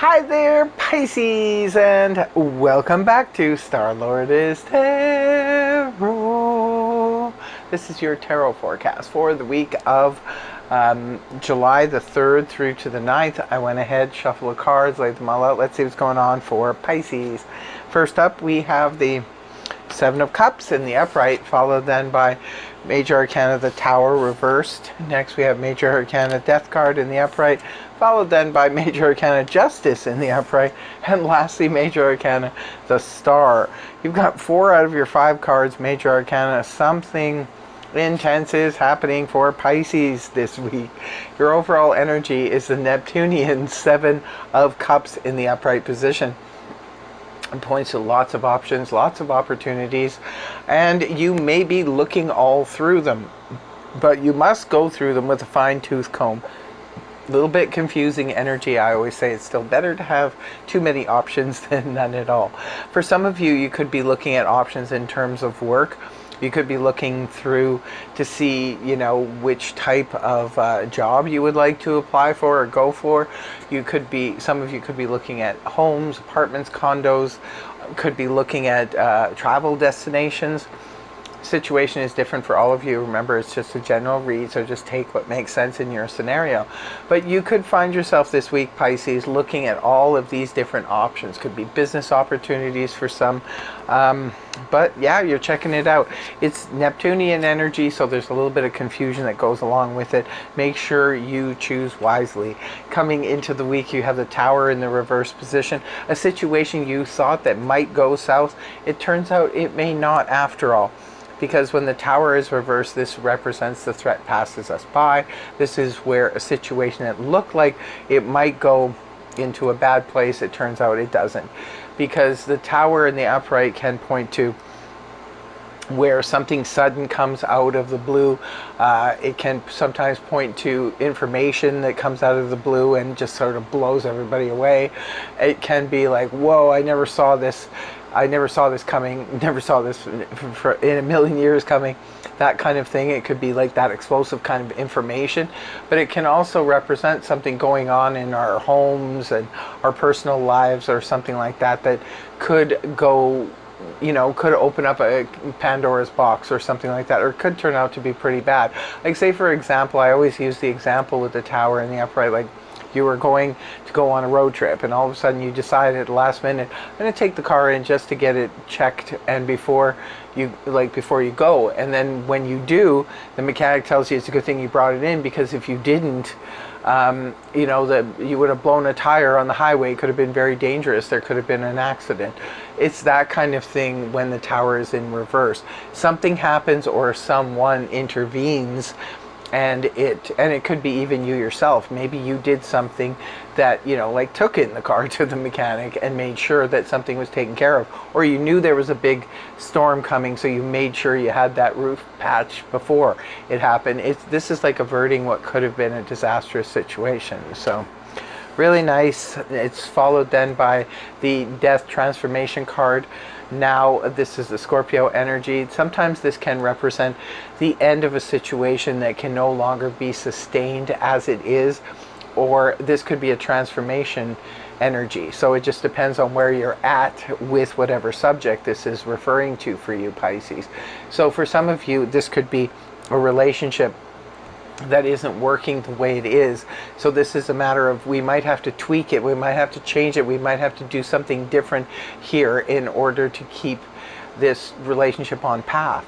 Hi there, Pisces, and welcome back to Star-Lord is Tarot. This is your tarot forecast for the week of July the 3rd through to the 9th. I went ahead, shuffled the cards, laid them all out. Let's see what's going on for Pisces. First up, we have the Seven of Cups in the upright, followed then by Major Arcana the Tower reversed. Next we have Major Arcana Death card in the upright, followed then by Major Arcana Justice in the upright, and lastly Major Arcana the Star. You've got 4 out of your 5 cards Major Arcana. Something intense is happening for Pisces this week. Your overall energy is the Neptunian Seven of Cups in the upright position. It points to lots of options, lots of opportunities, and you may be looking all through them, but you must go through them with a fine-tooth comb. A little bit confusing energy. I always say it's still better to have too many options than none at all. For some of you, you could be looking at options in terms of work. You could be looking through to see, which type of job you would like to apply for or go for. Some of you could be looking at homes, apartments, condos, could be looking at travel destinations. Situation is different for all of you. Remember, it's just a general read, so just take what makes sense in your scenario. But you could find yourself this week, Pisces, looking at all of these different options. Could be business opportunities for some, but yeah, you're checking it out. It's Neptunian energy, so there's a little bit of confusion that goes along with it. Make sure you choose wisely. Coming into the week, you have the Tower in the reverse position. A situation you thought that might go south, it turns out it may not after all. Because when the Tower is reversed, this represents the threat passes us by. This is where a situation that looked like it might go into a bad place, it turns out it doesn't. Because the Tower in the upright can point to where something sudden comes out of the blue. It can sometimes point to information that comes out of the blue and just sort of blows everybody away. It can be like, whoa, I never saw this coming, never saw this in a million years coming, that kind of thing. It could be like that explosive kind of information, but it can also represent something going on in our homes and our personal lives or something like that that could go, could open up a Pandora's box or something like that, or it could turn out to be pretty bad. Like, say for example, I always use the example with the Tower in the upright, like you were going to go on a road trip and all of a sudden you decided at the last minute, I'm going to take the car in just to get it checked, and before you go, and then when you do, the mechanic tells you it's a good thing you brought it in, because if you didn't, you would have blown a tire on the highway. It could have been very dangerous. There could have been an accident. It's that kind of thing when the Tower is in reverse. Something happens or someone intervenes, and it could be even you yourself. Maybe you did something that, like took in the car to the mechanic and made sure that something was taken care of, or you knew there was a big storm coming, so you made sure you had that roof patched before it happened. This is like averting what could have been a disastrous situation. So really nice. It's followed then by the Death Transformation card. Now this is the Scorpio energy. Sometimes this can represent the end of a situation that can no longer be sustained as it is, or this could be a transformation energy. So it just depends on where you're at with whatever subject this is referring to for you, Pisces. So for some of you, this could be a relationship that isn't working the way it is. So this is a matter of, we might have to tweak it, we might have to change it, we might have to do something different here in order to keep this relationship on path,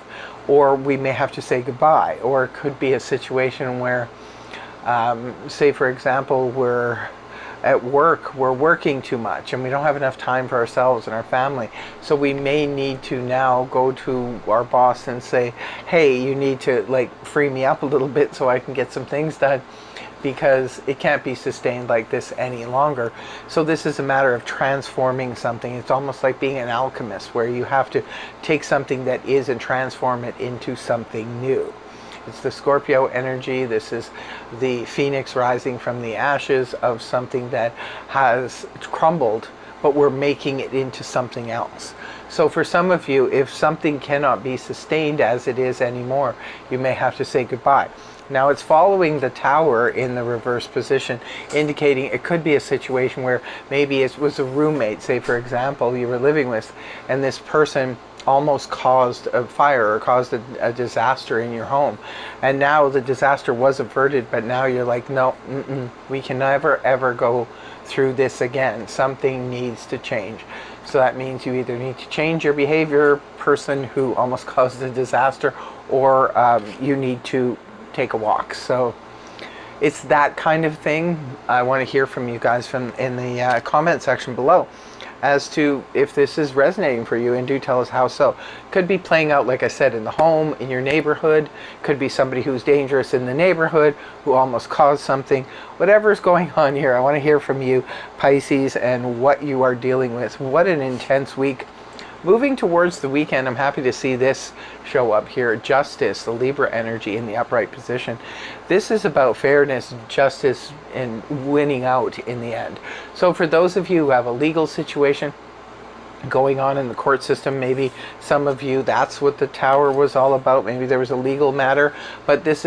or we may have to say goodbye. Or it could be a situation where say for example, we're at work, we're working too much and we don't have enough time for ourselves and our family, so we may need to now go to our boss and say, hey, you need to free me up a little bit so I can get some things done, because it can't be sustained like this any longer. So this is a matter of transforming something. It's almost like being an alchemist, where you have to take something that is and transform it into something new. It's the Scorpio energy. This is the phoenix rising from the ashes of something that has crumbled, but we're making it into something else. So for some of you, if something cannot be sustained as it is anymore, you may have to say goodbye. Now it's following the Tower in the reverse position, indicating it could be a situation where maybe it was a roommate, say for example, you were living with, and this person almost caused a fire or caused a disaster in your home. And now the disaster was averted, but now you're like, no, we can never ever go through this again. Something needs to change. So that means you either need to change your behavior, person who almost caused a disaster, or you need to take a walk. So it's that kind of thing. I want to hear from you guys in the comment section below as to if this is resonating for you, and do tell us how so. Could be playing out, like I said, in the home, in your neighborhood. Could be somebody who's dangerous in the neighborhood who almost caused something. Whatever's going on here, I want to hear from you, Pisces, and what you are dealing with. What an intense week. Moving towards the weekend, I'm happy to see this show up here. Justice, the Libra energy in the upright position. This is about fairness, justice, and winning out in the end. So for those of you who have a legal situation going on in the court system, maybe some of you, that's what the Tower was all about. Maybe there was a legal matter, but this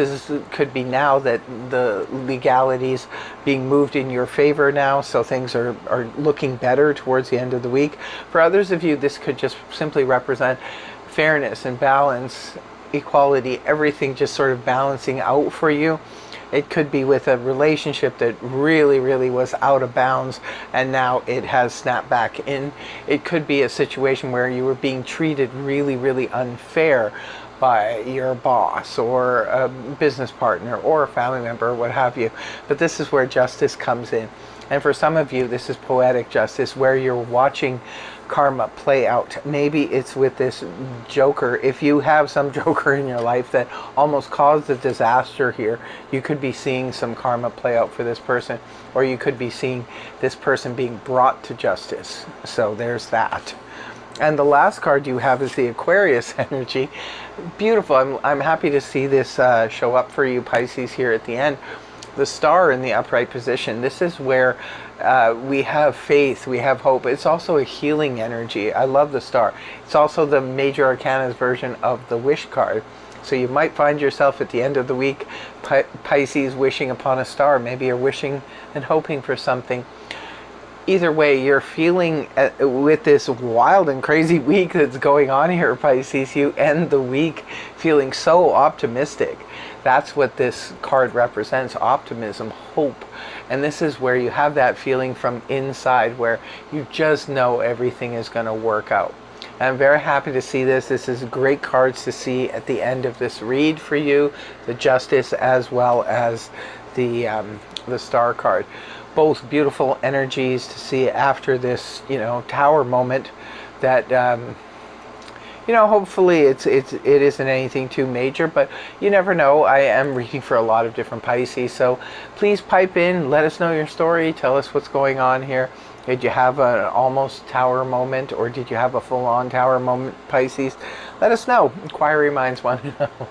could be now that the legalities being moved in your favor now, so things are looking better towards the end of the week. For others of you, this could just simply represent fairness and balance, equality, everything just sort of balancing out for you. It could be with a relationship that really, really was out of bounds and now it has snapped back in. It could be a situation where you were being treated really, really unfair by your boss or a business partner or a family member or what have you. But this is where justice comes in. And for some of you, this is poetic justice, where you're watching karma play out. Maybe it's with this joker. If you have some joker in your life that almost caused a disaster here, you could be seeing some karma play out for this person, or you could be seeing this person being brought to justice. So there's that. And the last card you have is the Aquarius energy. Beautiful. I'm happy to see this show up for you, Pisces, here at the end. The star in the upright position. This is where we have faith, we have hope. It's also a healing energy. I love the star. It's also the major arcana's version of the wish card. So you might find yourself at the end of the week, Pisces, wishing upon a star. Maybe you're wishing and hoping for something. Either way, you're feeling with this wild and crazy week that's going on here, Pisces, you end the week feeling so optimistic. That's what this card represents, optimism, hope. And this is where you have that feeling from inside where you just know everything is going to work out. And I'm very happy to see this. This is great cards to see at the end of this read for you, the Justice as well as the Star card. Both beautiful energies to see after this, Tower moment that, hopefully it isn't anything too major, but you never know. I am reading for a lot of different Pisces, so please pipe in, let us know your story, tell us what's going on here. Did you have an almost Tower moment, or did you have a full-on Tower moment, Pisces? Let us know. Inquiry minds want to know.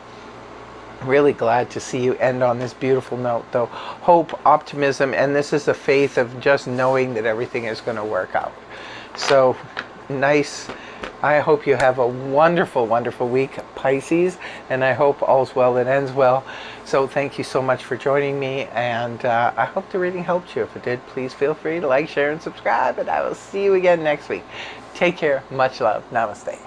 Really glad to see you end on this beautiful note, though. Hope, optimism, and this is the faith of just knowing that everything is going to work out. So nice. I hope you have a wonderful, wonderful week, Pisces, and I hope all's well that ends well. So thank you so much for joining me, and I hope the reading helped you. If it did, please feel free to like, share, and subscribe, and I will see you again next week. Take care. Much love. Namaste.